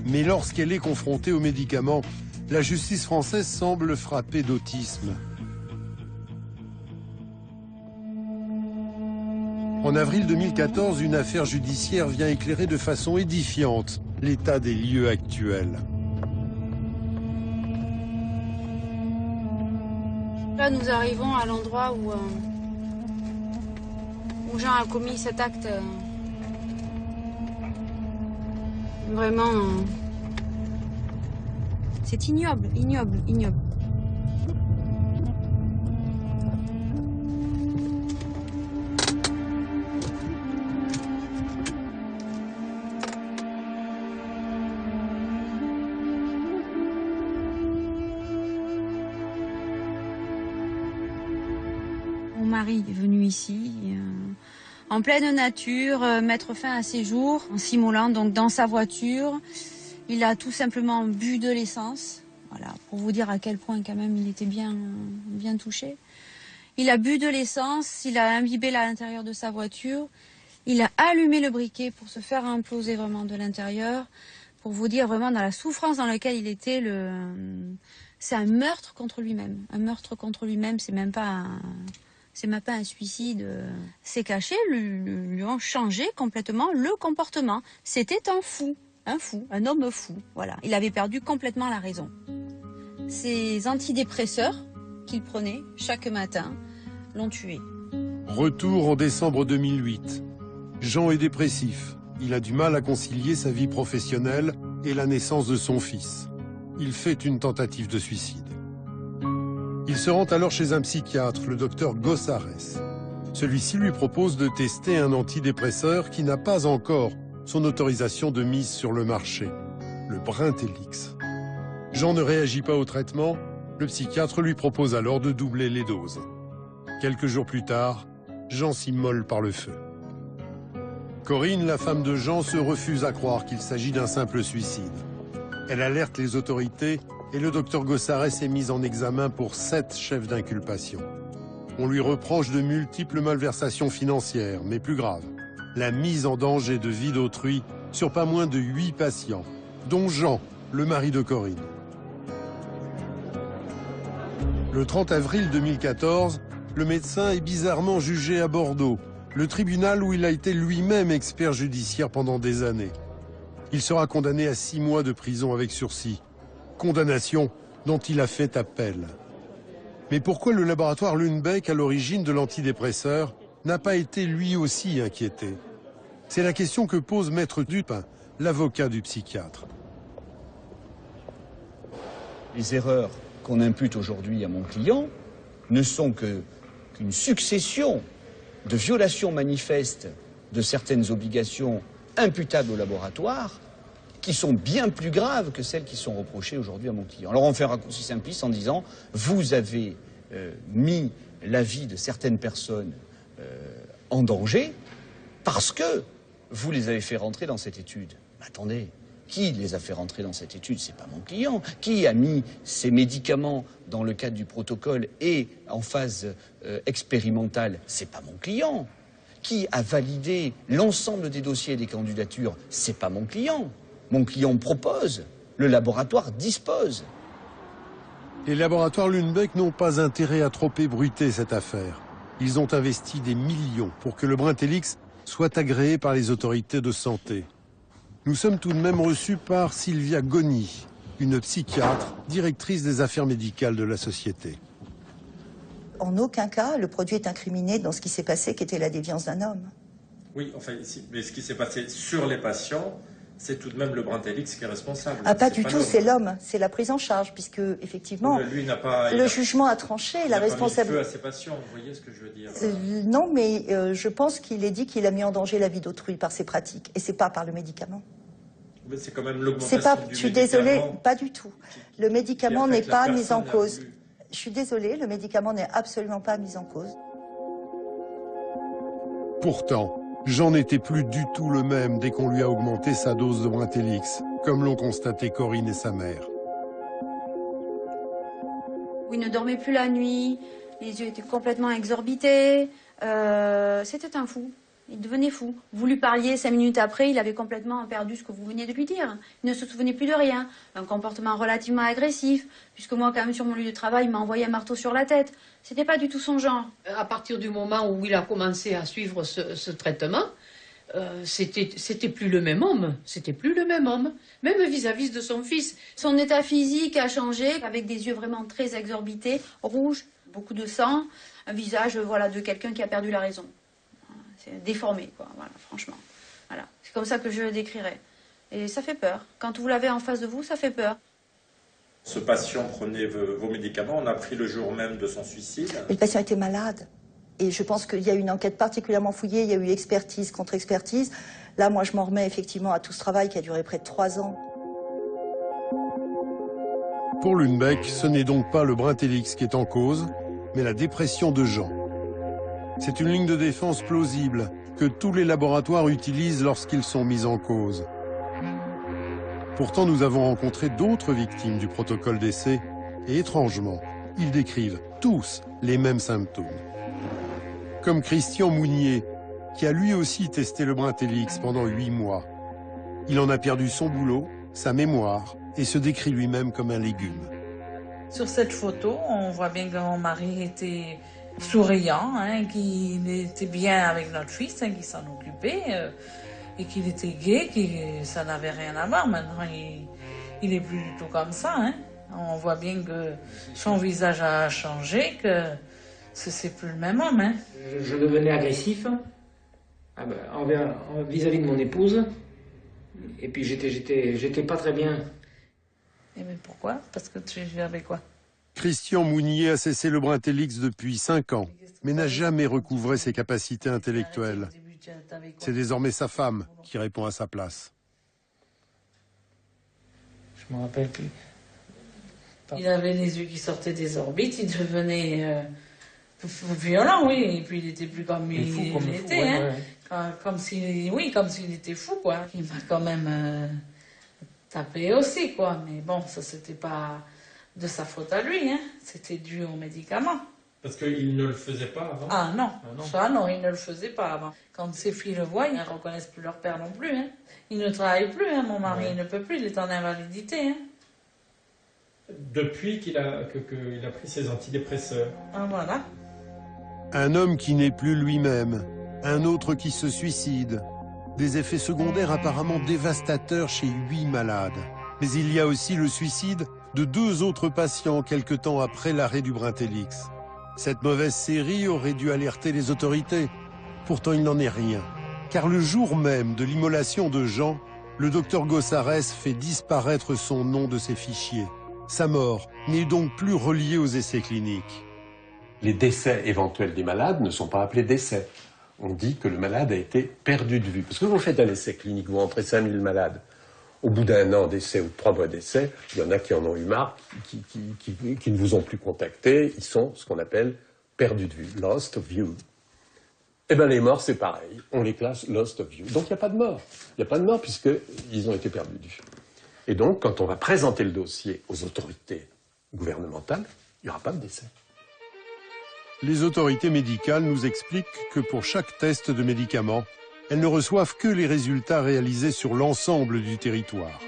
Mais lorsqu'elle est confrontée aux médicaments, la justice française semble frapper d'autisme. En avril 2014, une affaire judiciaire vient éclairer de façon édifiante l'état des lieux actuels. Là, nous arrivons à l'endroit où Jean a commis cet acte vraiment... c'est ignoble, ignoble, ignoble. Mon mari est venu ici... en pleine nature, mettre fin à ses jours, en s'immolant donc dans sa voiture. Il a tout simplement bu de l'essence, voilà, pour vous dire à quel point quand même il était bien touché. Il a bu de l'essence, il a imbibé l'intérieur de sa voiture, il a allumé le briquet pour se faire imploser vraiment de l'intérieur, pour vous dire vraiment dans la souffrance dans laquelle il était. C'est un meurtre contre lui-même. Un meurtre contre lui-même, c'est même pas un suicide. Ses cachets lui ont changé complètement le comportement. C'était un homme fou. Voilà. Il avait perdu complètement la raison. Ces antidépresseurs qu'il prenait chaque matin l'ont tué. Retour en décembre 2008. Jean est dépressif. Il a du mal à concilier sa vie professionnelle et la naissance de son fils. Il fait une tentative de suicide. Il se rend alors chez un psychiatre, le docteur Gossarès. Celui-ci lui propose de tester un antidépresseur qui n'a pas encore son autorisation de mise sur le marché, le Brintellix. Jean ne réagit pas au traitement, le psychiatre lui propose alors de doubler les doses. Quelques jours plus tard, Jean s'immole par le feu. Corinne, la femme de Jean, se refuse à croire qu'il s'agit d'un simple suicide. Elle alerte les autorités et le docteur Gossarès est mis en examen pour 7 chefs d'inculpation. On lui reproche de multiples malversations financières, mais plus grave, la mise en danger de vie d'autrui sur pas moins de 8 patients, dont Jean, le mari de Corinne. Le 30 avril 2014, le médecin est bizarrement jugé à Bordeaux, le tribunal où il a été lui-même expert judiciaire pendant des années. Il sera condamné à 6 mois de prison avec sursis, condamnation dont il a fait appel. Mais pourquoi le laboratoire Lundbeck, à l'origine de l'antidépresseur, n'a pas été lui aussi inquiété? C'est la question que pose Maître Dupin, l'avocat du psychiatre. Les erreurs qu'on impute aujourd'hui à mon client ne sont qu'une succession de violations manifestes de certaines obligations imputables au laboratoire qui sont bien plus graves que celles qui sont reprochées aujourd'hui à mon client. Alors on fait un raccourci simpliste en disant « vous avez mis la vie de certaines personnes en danger parce que vous les avez fait rentrer dans cette étude ». Attendez. Qui les a fait rentrer dans cette étude? C'est pas mon client. Qui a mis ces médicaments dans le cadre du protocole et en phase expérimentale? C'est pas mon client. Qui a validé l'ensemble des dossiers et des candidatures? C'est pas mon client. Mon client propose, le laboratoire dispose. Les laboratoires Lundbeck n'ont pas intérêt à trop ébruiter cette affaire. Ils ont investi des millions pour que le Brintellix soit agréé par les autorités de santé. Nous sommes tout de même reçus par Sylvia Goni, une psychiatre, directrice des affaires médicales de la société. En aucun cas, le produit est incriminé dans ce qui s'est passé, qui était la déviance d'un homme. Oui, enfin, mais ce qui s'est passé sur les patients, c'est tout de même le Brintellix qui est responsable. Ah, pas du tout, c'est l'homme, c'est la prise en charge, puisque, effectivement, lui n'a pas, le jugement a tranché, la responsabilité... Il n'a pas mis le feu à ses patients, vous voyez ce que je veux dire? Non, mais je pense qu'il est dit qu'il a mis en danger la vie d'autrui par ses pratiques, et c'est pas par le médicament. Mais c'est quand même l'augmentation du médicament. Je suis désolée, pas du tout. Le médicament n'est pas mis en cause. Je suis désolée, le médicament n'est absolument pas mis en cause. Pourtant, Jean n'était plus du tout le même dès qu'on lui a augmenté sa dose de Brintellix, comme l'ont constaté Corinne et sa mère. Il ne dormait plus la nuit, les yeux étaient complètement exorbités, c'était un fou. Il devenait fou. Vous lui parliez 5 minutes après, il avait complètement perdu ce que vous veniez de lui dire. Il ne se souvenait plus de rien. Un comportement relativement agressif, puisque moi, quand même, sur mon lieu de travail, il m'a envoyé un marteau sur la tête. C'était pas du tout son genre. À partir du moment où il a commencé à suivre ce traitement, c'était plus le même homme. C'était plus le même homme, même vis-à-vis de son fils. Son état physique a changé, avec des yeux vraiment très exorbités, rouges, beaucoup de sang, un visage, voilà, de quelqu'un qui a perdu la raison. C'est déformé, quoi, voilà, franchement. Voilà. C'est comme ça que je le décrirais. Et ça fait peur. Quand vous l'avez en face de vous, ça fait peur. Ce patient prenait vos médicaments, on a pris le jour même de son suicide. Le patient était malade. Et je pense qu'il y a eu une enquête particulièrement fouillée, il y a eu expertise contre expertise. Là, moi, je m'en remets effectivement à tout ce travail qui a duré près de 3 ans. Pour Lundbeck, ce n'est donc pas le Brintellix qui est en cause, mais la dépression de Jean. C'est une ligne de défense plausible que tous les laboratoires utilisent lorsqu'ils sont mis en cause. Pourtant, nous avons rencontré d'autres victimes du protocole d'essai et étrangement, ils décrivent tous les mêmes symptômes. Comme Christian Mounier, qui a lui aussi testé le Brintellix pendant 8 mois. Il en a perdu son boulot, sa mémoire et se décrit lui-même comme un légume. Sur cette photo, on voit bien que mon mari était souriant, hein, qu'il était bien avec notre fils, hein, qu'il s'en occupait, et qu'il était gai, que ça n'avait rien à voir. Maintenant, il est plus du tout comme ça. Hein. On voit bien que son visage a changé, que c'est plus le même homme. Hein. Je devenais agressif vis-à-vis de mon épouse, et puis j'étais pas très bien. Et mais pourquoi? Parce que tu avais quoi? Christian Mounier a cessé le Brintellix depuis 5 ans, mais n'a jamais recouvré ses capacités intellectuelles. C'est désormais sa femme qui répond à sa place. Je me rappelle plus. Il avait les yeux qui sortaient des orbites, il devenait violent, oui, et puis il était plus comme il était, hein. Ouais. Comme s'il était fou, quoi. Il m'a quand même tapé aussi, quoi, mais bon, ça c'était pas de sa faute à lui, hein. C'était dû aux médicaments. Parce qu'il ne le faisait pas avant? Ah non, ça non, il ne le faisait pas avant. Quand ses filles le voient, ils ne reconnaissent plus leur père non plus. Hein. Il ne travaille plus, hein, mon mari, il ne peut plus, il est en invalidité. Hein. Depuis qu'il a pris ses antidépresseurs. Ah voilà. Un homme qui n'est plus lui-même, un autre qui se suicide. Des effets secondaires apparemment dévastateurs chez 8 malades. Mais il y a aussi le suicide de 2 autres patients quelque temps après l'arrêt du Brintellix. Cette mauvaise série aurait dû alerter les autorités. Pourtant, il n'en est rien. Car le jour même de l'immolation de Jean, le docteur Gossares fait disparaître son nom de ses fichiers. Sa mort n'est donc plus reliée aux essais cliniques. Les décès éventuels des malades ne sont pas appelés décès. On dit que le malade a été perdu de vue. Parce que vous faites un essai clinique, vous rentrez 5000 malades. Au bout d'1 an d'essai ou de 3 mois d'essai, il y en a qui en ont eu marre, qui ne vous ont plus contacté. Ils sont ce qu'on appelle perdus de vue, lost of view. Eh bien, les morts, c'est pareil. On les classe lost of view. Donc, il n'y a pas de mort. Il n'y a pas de mort puisqu'ils ont été perdus de vue. Et donc, quand on va présenter le dossier aux autorités gouvernementales, il n'y aura pas de décès. Les autorités médicales nous expliquent que pour chaque test de médicament, elles ne reçoivent que les résultats réalisés sur l'ensemble du territoire.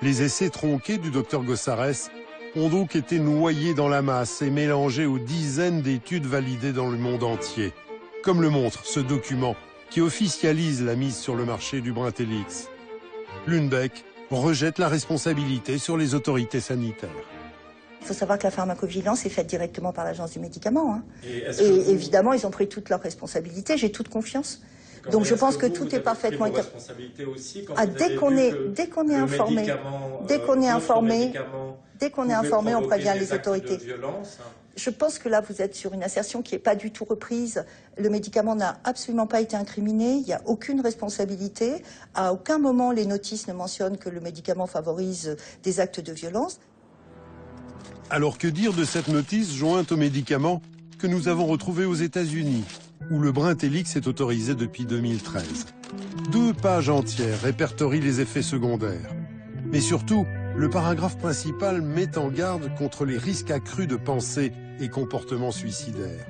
Les essais tronqués du docteur Gossares ont donc été noyés dans la masse et mélangés aux dizaines d'études validées dans le monde entier, comme le montre ce document qui officialise la mise sur le marché du Brintellix. Lundbeck rejette la responsabilité sur les autorités sanitaires. Il faut savoir que la pharmacovigilance est faite directement par l'agence du médicament. Hein. Et évidemment, ils ont pris toutes leurs responsabilités, j'ai toute confiance. Donc je pense que tout est parfaitement... Dès qu'on est informé, on prévient les autorités. Je pense que là, vous êtes sur une assertion qui n'est pas du tout reprise. Le médicament n'a absolument pas été incriminé, il n'y a aucune responsabilité. À aucun moment, les notices ne mentionnent que le médicament favorise des actes de violence. Alors que dire de cette notice jointe au médicament que nous avons retrouvé aux États-Unis, où le Brintellix est autorisé depuis 2013. 2 pages entières répertorient les effets secondaires. Mais surtout, le paragraphe principal met en garde contre les risques accrus de pensée et comportements suicidaires.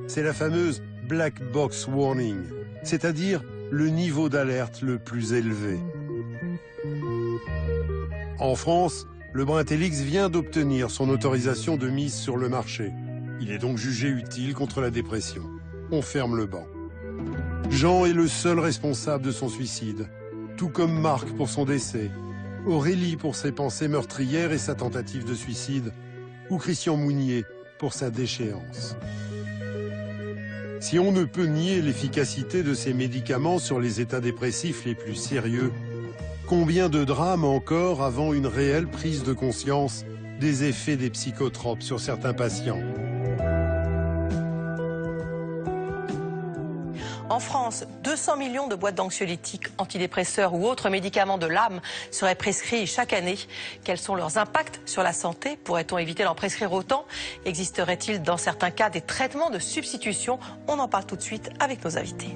C'est la fameuse Black Box Warning, c'est-à-dire le niveau d'alerte le plus élevé. En France, le Brintellix vient d'obtenir son autorisation de mise sur le marché. Il est donc jugé utile contre la dépression. On ferme le banc. Jean est le seul responsable de son suicide, tout comme Marc pour son décès, Aurélie pour ses pensées meurtrières et sa tentative de suicide, ou Christian Mounier pour sa déchéance. Si on ne peut nier l'efficacité de ces médicaments sur les états dépressifs les plus sérieux, combien de drames encore avant une réelle prise de conscience des effets des psychotropes sur certains patients? En France, 200 millions de boîtes d'anxiolytiques, antidépresseurs ou autres médicaments de l'âme seraient prescrits chaque année. Quels sont leurs impacts sur la santé? Pourrait-on éviter d'en prescrire autant? Existerait-il dans certains cas des traitements de substitution? On en parle tout de suite avec nos invités.